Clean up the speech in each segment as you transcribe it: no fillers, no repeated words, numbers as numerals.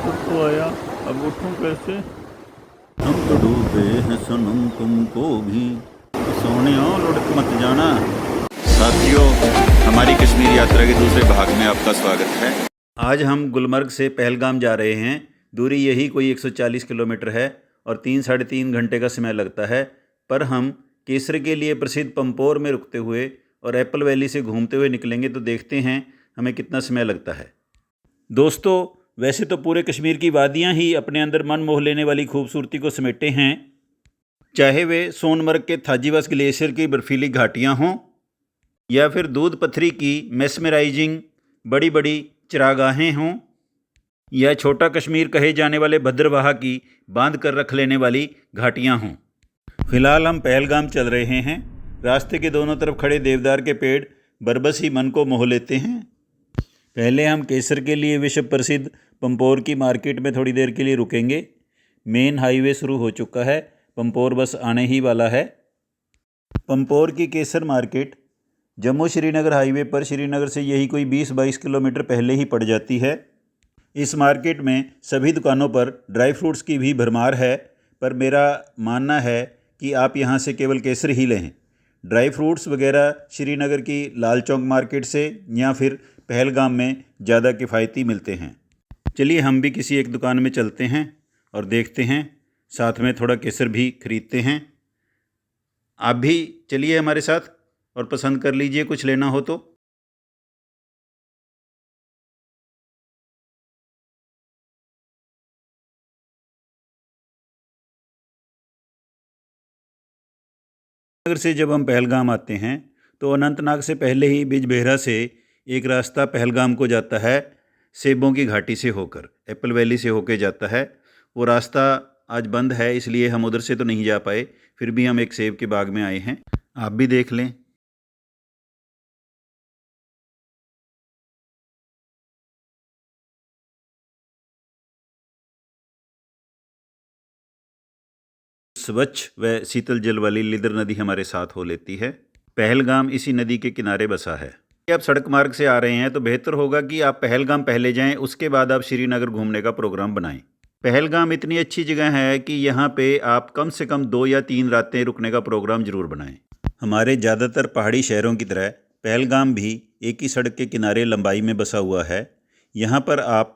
तक तो आया, अब उठूं कैसे? हम तो डूबे हैं सनम तुमको भी, सोनियो लुढ़क मत जाना। साथियों, हमारी कश्मीर यात्रा के दूसरे भाग में आपका स्वागत है। आज हम गुलमर्ग से पहलगाम जा रहे हैं। दूरी यही कोई 140 किलोमीटर है और 3-3.5 घंटे का समय लगता है। पर हम केसर के लिए प्रसिद्ध पंपोर में रुकते हुए और एप्पल वैली से घूमते हुए निकलेंगे, तो देखते हैं हमें कितना समय लगता है। दोस्तों, वैसे तो पूरे कश्मीर की वादियां ही अपने अंदर मन मोह लेने वाली खूबसूरती को समेटे हैं, चाहे वे सोनमर्ग के थाजीवास ग्लेशियर की बर्फीली घाटियां हों या फिर दूध पथरी की मेस्मराइजिंग बड़ी बड़ी चरागाहें हों या छोटा कश्मीर कहे जाने वाले भद्रवाह की बांध कर रख लेने वाली घाटियां हों। फिलहाल हम पहलगाम चल रहे हैं। रास्ते के दोनों तरफ खड़े देवदार के पेड़ बरबस ही मन को मोह लेते हैं। पहले हम केसर के लिए विश्व प्रसिद्ध पंपोर की मार्केट में थोड़ी देर के लिए रुकेंगे। मेन हाईवे शुरू हो चुका है, पंपोर बस आने ही वाला है। पंपोर की केसर मार्केट जम्मू श्रीनगर हाईवे पर श्रीनगर से यही कोई 20-22 किलोमीटर पहले ही पड़ जाती है। इस मार्केट में सभी दुकानों पर ड्राई फ्रूट्स की भी भरमार है, पर मेरा मानना है कि आप यहाँ से केवल केसर ही लें। ड्राई फ्रूट्स वगैरह श्रीनगर की लाल चौक मार्केट से या फिर पहलगाम में ज़्यादा किफ़ायती मिलते हैं। चलिए हम भी किसी एक दुकान में चलते हैं और देखते हैं, साथ में थोड़ा केसर भी खरीदते हैं। आप भी चलिए हमारे साथ और पसंद कर लीजिए कुछ लेना हो तो। नगर से जब हम पहलगाम आते हैं तो अनंतनाग से पहले ही बिजबेहरा से एक रास्ता पहलगाम को जाता है, सेबों की घाटी से होकर एप्पल वैली से होकर जाता है। वो रास्ता आज बंद है, इसलिए हम उधर से तो नहीं जा पाए, फिर भी हम एक सेब के बाग में आए हैं। आप भी देख लें। स्वच्छ व शीतल जल वाली लिदर नदी हमारे साथ हो लेती है। पहलगाम इसी नदी के किनारे बसा है। आप सड़क मार्ग से आ रहे हैं तो बेहतर होगा कि आप पहलगाम पहले जाएं, उसके बाद आप श्रीनगर घूमने का प्रोग्राम बनाएं। पहलगाम इतनी अच्छी जगह है कि यहाँ पे आप कम से कम 2 या 3 रातें रुकने का प्रोग्राम ज़रूर बनाएं। हमारे ज़्यादातर पहाड़ी शहरों की तरह पहलगाम भी एक ही सड़क के किनारे लंबाई में बसा हुआ है। यहाँ पर आप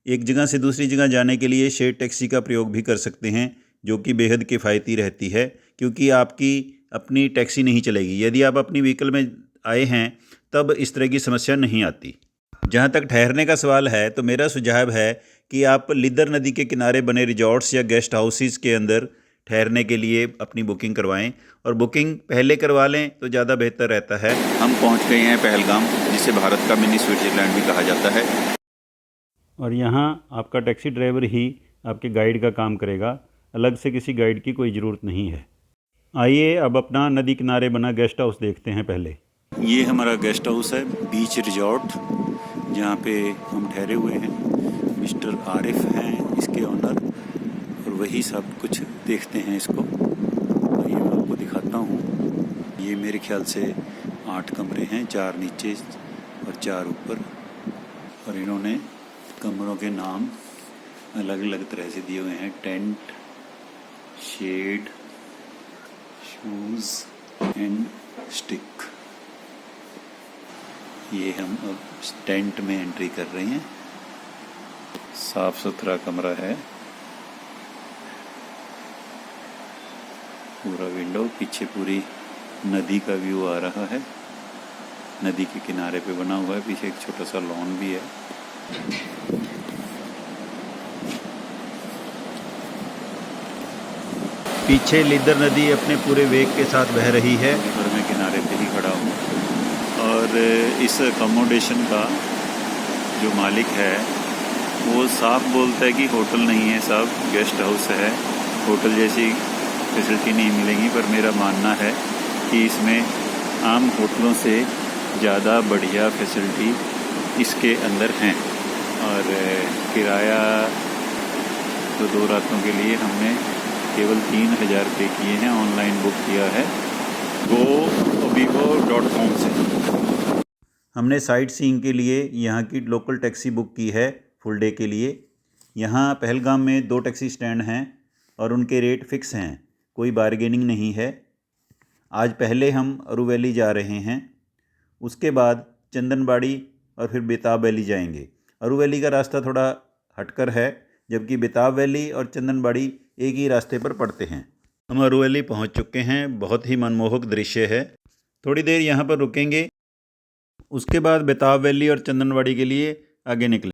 एक जगह से दूसरी जगह जाने के लिए शेयर टैक्सी का प्रयोग भी कर सकते हैं, जो कि बेहद किफ़ायती रहती है, क्योंकि आपकी अपनी टैक्सी नहीं चलेगी। यदि आप अपनी व्हीकल में आए हैं तब इस तरह की समस्या नहीं आती। जहाँ तक ठहरने का सवाल है तो मेरा सुझाव है कि आप लिदर नदी के किनारे बने रिजॉर्ट्स या गेस्ट हाउसेस के अंदर ठहरने के लिए अपनी बुकिंग करवाएं, और बुकिंग पहले करवा लें तो ज़्यादा बेहतर रहता है। हम पहुँच गए हैं पहलगाम, जिसे भारत का मिनी स्विट्ज़रलैंड भी कहा जाता है। और यहाँ आपका टैक्सी ड्राइवर ही आपके गाइड का काम करेगा, अलग से किसी गाइड की कोई ज़रूरत नहीं है। आइए अब अपना नदी किनारे बना गेस्ट हाउस देखते हैं। पहले ये हमारा गेस्ट हाउस है, बीच रिजॉर्ट, जहाँ पे हम ठहरे हुए हैं। मिस्टर आरिफ हैं इसके ऑनर, और वही सब कुछ देखते हैं इसको। ये मैं आपको दिखाता हूँ। ये मेरे ख्याल से 8 कमरे हैं, 4 नीचे और 4 ऊपर, और इन्होंने कमरों के नाम अलग अलग तरह से दिए हुए हैं। Tent, shade, shoes and stick. ये हम अब टेंट में एंट्री कर रहे हैं। साफ सुथरा कमरा है, पूरा विंडो, पीछे पूरी नदी का व्यू आ रहा है। नदी के किनारे पे बना हुआ है, पीछे एक छोटा सा लॉन भी है। पीछे लिदर नदी अपने पूरे वेग के साथ बह रही है, और मैं किनारे पे ही खड़ा हूँ। और इस अकोमोडेशन का जो मालिक है वो साफ बोलता है कि होटल नहीं है साहब, गेस्ट हाउस है, होटल जैसी फैसिलिटी नहीं मिलेगी। पर मेरा मानना है कि इसमें आम होटलों से ज़्यादा बढ़िया फैसिलिटी इसके अंदर हैं। और किराया तो 2 रातों के लिए हमने केवल 3000 रुपये किए हैं, ऑनलाइन बुक किया है govivo.com से। हमने साइट सीइंग के लिए यहाँ की लोकल टैक्सी बुक की है फुल डे के लिए। यहाँ पहलगाम में 2 टैक्सी स्टैंड हैं और उनके रेट फ़िक्स हैं, कोई बारगेनिंग नहीं है। आज पहले हम अरू वैली जा रहे हैं, उसके बाद चंदनबाड़ी और फिर बेताब वैली जाएंगे। अरू वैली का रास्ता थोड़ा हटकर है, जबकि बेताब वैली और चंदनबाड़ी एक ही रास्ते पर पड़ते हैं। हम अरू वैली पहुँच चुके हैं, बहुत ही मनमोहक दृश्य है। थोड़ी देर यहाँ पर रुकेंगे, उसके बाद बेताब वैली और चंदनबाड़ी के लिए आगे निकलें।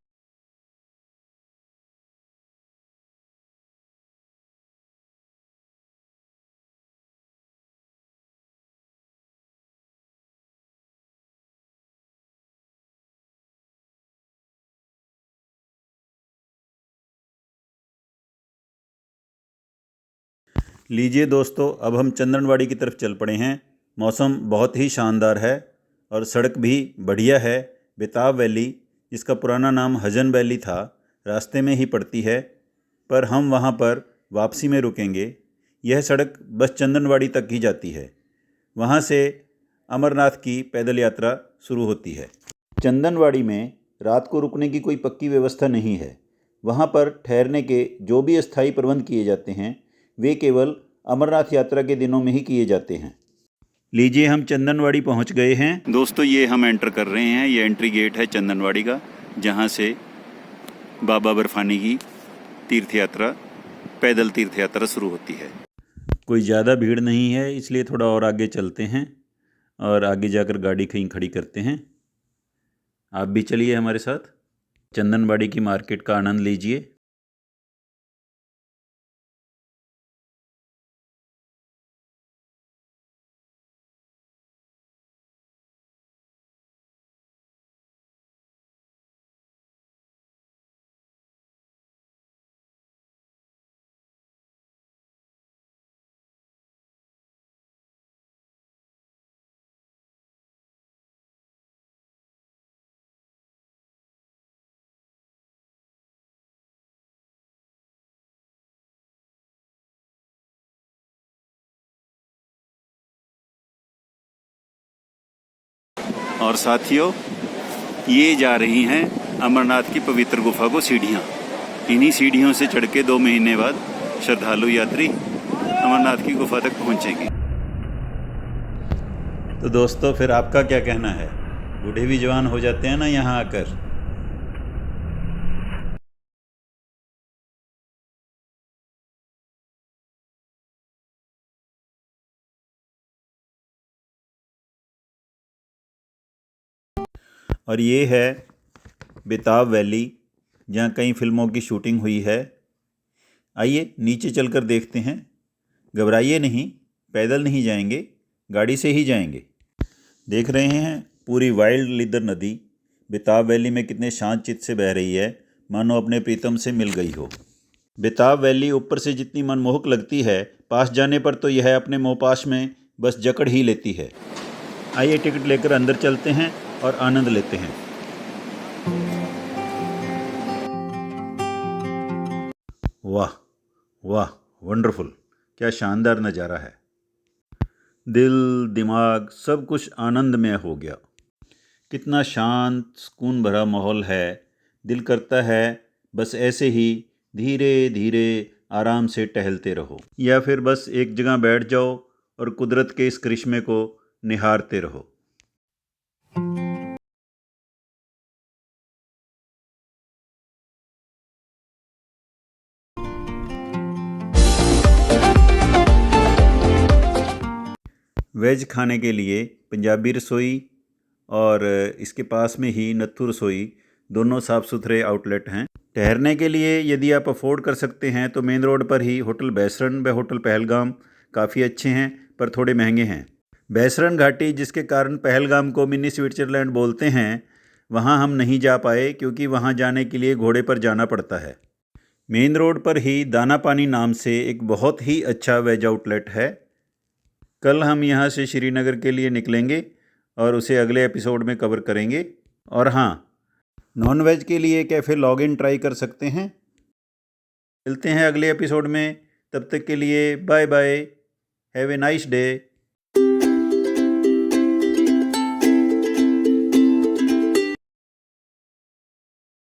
लीजिए दोस्तों, अब हम चंदनबाड़ी की तरफ चल पड़े हैं। मौसम बहुत ही शानदार है और सड़क भी बढ़िया है। बेताब वैली, जिसका पुराना नाम हजन वैली था, रास्ते में ही पड़ती है, पर हम वहाँ पर वापसी में रुकेंगे। यह सड़क बस चंदनबाड़ी तक ही जाती है, वहाँ से अमरनाथ की पैदल यात्रा शुरू होती है। चंदनबाड़ी में रात को रुकने की कोई पक्की व्यवस्था नहीं है। वहाँ पर ठहरने के जो भी अस्थायी प्रबंध किए जाते हैं वे केवल अमरनाथ यात्रा के दिनों में ही किए जाते हैं। लीजिए, हम चंदनबाड़ी पहुँच गए हैं। दोस्तों, ये हम एंटर कर रहे हैं। ये एंट्री गेट है चंदनबाड़ी का, जहाँ से बाबा बर्फानी की तीर्थ यात्रा, पैदल तीर्थ यात्रा शुरू होती है। कोई ज़्यादा भीड़ नहीं है, इसलिए थोड़ा और आगे चलते हैं और आगे जाकर गाड़ी कहीं खड़ी करते हैं। आप भी चलिए हमारे साथ, चंदनबाड़ी की मार्केट का आनंद लीजिए। और साथियों, ये जा रही हैं अमरनाथ की पवित्र गुफा को सीढ़ियाँ। इन्हीं सीढ़ियों से चढ़ के 2 महीने बाद श्रद्धालु यात्री अमरनाथ की गुफा तक पहुँचेंगे। तो दोस्तों, फिर आपका क्या कहना है? बूढ़े भी जवान हो जाते हैं ना यहाँ आकर। और ये है बेताब वैली, जहाँ कई फिल्मों की शूटिंग हुई है। आइए नीचे चलकर देखते हैं। घबराइए नहीं, पैदल नहीं जाएंगे, गाड़ी से ही जाएंगे। देख रहे हैं पूरी वाइल्ड लीदर नदी बेताब वैली में कितने शांत चित्त से बह रही है, मानो अपने प्रीतम से मिल गई हो। बेताब वैली ऊपर से जितनी मनमोहक लगती है, पास जाने पर तो यह अपने मोहपाश में बस जकड़ ही लेती है। आइए टिकट लेकर अंदर चलते हैं और आनंद लेते हैं। वाह वाह, वंडरफुल, क्या शानदार नज़ारा है। दिल दिमाग सब कुछ आनंदमय हो गया। कितना शांत सुकून भरा माहौल है। दिल करता है बस ऐसे ही धीरे धीरे आराम से टहलते रहो, या फिर बस एक जगह बैठ जाओ और कुदरत के इस करिश्मे को निहारते रहो। वेज खाने के लिए पंजाबी रसोई और इसके पास में ही नत्थू रसोई, दोनों साफ़ सुथरे आउटलेट हैं। ठहरने के लिए यदि आप अफोर्ड कर सकते हैं तो मेन रोड पर ही होटल बैसरन व होटल पहलगाम काफ़ी अच्छे हैं, पर थोड़े महंगे हैं। बैसरन घाटी, जिसके कारण पहलगाम को मिनी स्विट्ज़रलैंड बोलते हैं, वहाँ हम नहीं जा पाए क्योंकि वहाँ जाने के लिए घोड़े पर जाना पड़ता है। मेन रोड पर ही दाना पानी नाम से एक बहुत ही अच्छा वेज आउटलेट है। कल हम यहाँ से श्रीनगर के लिए निकलेंगे और उसे अगले एपिसोड में कवर करेंगे। और हाँ, नॉन वेज के लिए कैफ़े लॉगिन ट्राई कर सकते हैं। मिलते हैं अगले एपिसोड में, तब तक के लिए bye bye, have a nice day.